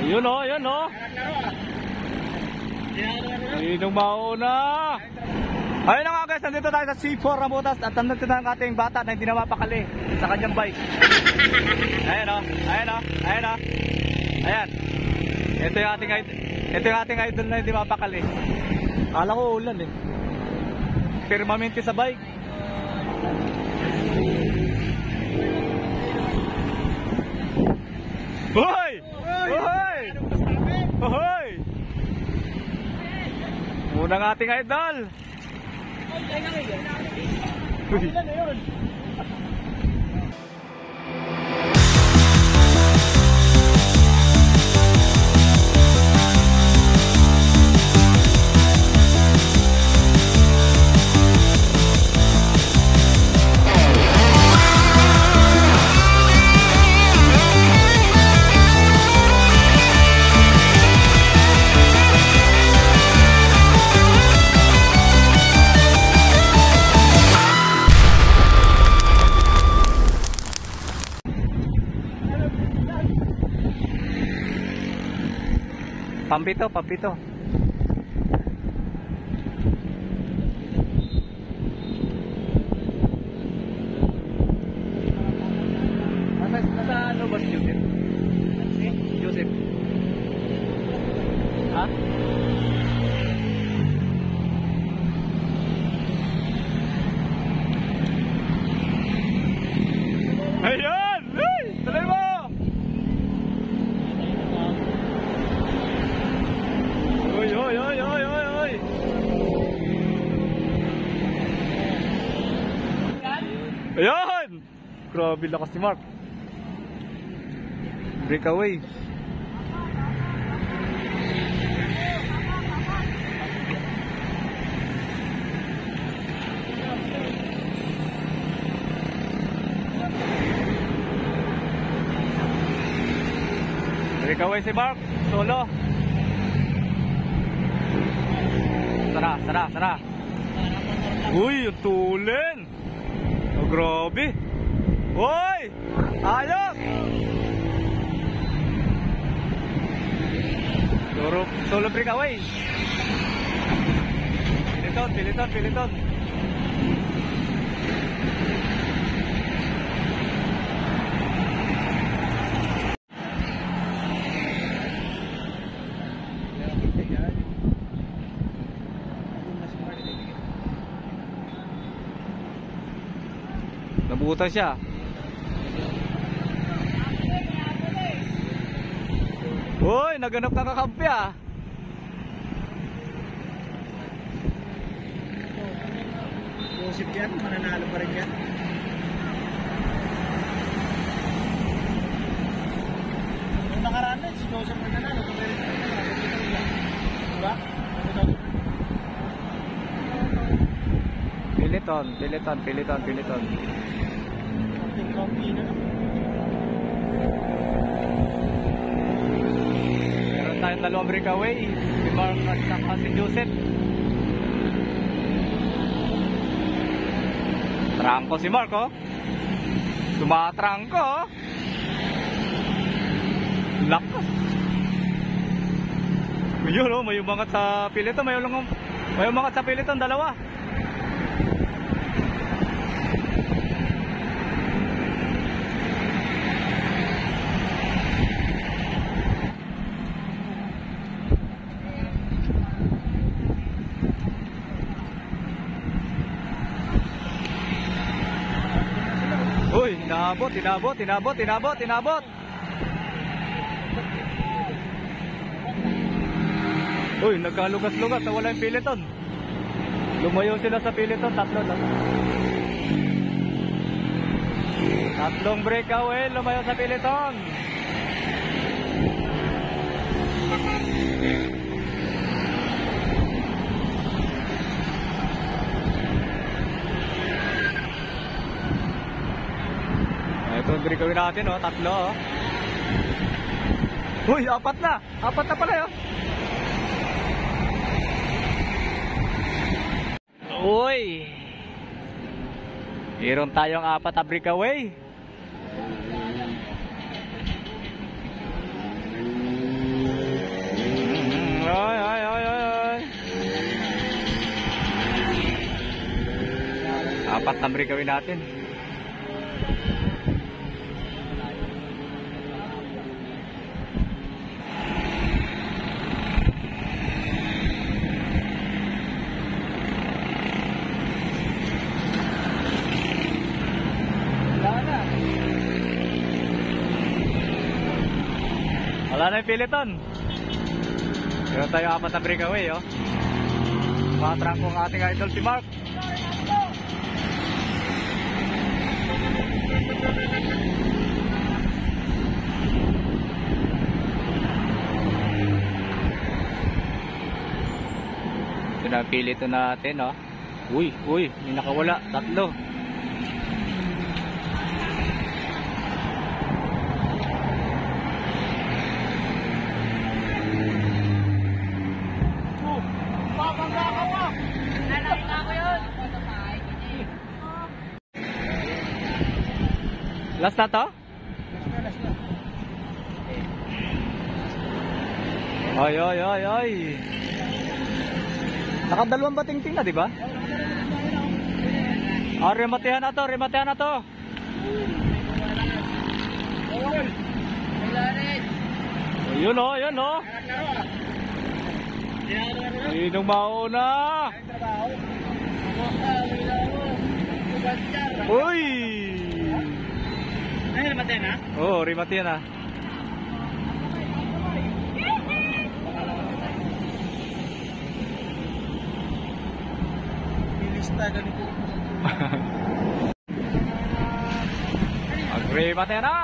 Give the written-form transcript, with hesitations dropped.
Yun o, yun o. Ayun mauna. Ayun na nga guys, nandito tayo sa C4 Rambutas at nandito na ang ating bata na hindi na mapakali sa kanyang bike. Ayan o, ayan o, ayan o. Ayan. Ito yung ating idol na hindi mapakali. Kala ko ulan eh. Permanente sa bike. Hoy! Hoy! Hoy! Unang ating idol. Uy. Pampito, pampito. Nasa ano ba si Joseph? Joseph? Ha? Ayan! Ay! Tuloy mo! Oy, oy, oy, oy, oy, oy. Ayan! Grabe lakas si Mark. Breakaway. Breakaway si Mark. Solo. Sara, sara, sara. Uy, yung tulin. Oh, grabe. Uy! Ayos! Solo breakaway. Piliton, piliton, piliton. Nabutan siya. Uy, naganap na kakampi ah. Joseph yan, mananalo pa rin yan. Yung nakaraan din, si Joseph mananalo. Diba? Piliton, piliton, piliton, piliton. Meron tayong dalawang breakaway, si Mark at saka si Joseph. Trangko si Mark oh. Tumatrangko oh. Lakas. Yun oh, may umangat sa piliton, may umangat sa piliton, dalawa. Uy, inabot, inabot, inabot, inabot, inabot. Uy, nagkalugas-lugas, nawala yung piliton. Lumayo sila sa piliton, tatlo lang. Tatlong breakaway, lumayo sa piliton. Ito ang breakaway natin oh, tatlo oh. Uy, apat na pala oh. Uy, meron tayong apat na breakaway. Ay, ay, ay, ay, ay. Apat na break gawin natin. Wala na yung Peloton. Meron tayo apat na breakaway, oh. Matrang kong ating idol si Mark. Ito na ang Peloton natin, oh. Uy, uy, may nakawala. Tatlo. Last na to? Last na. Ay, ay, ay, ay. Nakadalawang bating-ting na, di ba? Ah, rematehan na to, rematehan na to. Ayun, oh, ayun, oh. Ayun ang mauna. Uy! Ay, namatay na? Oo, remate na. Pilista ganito. Mag-remate na!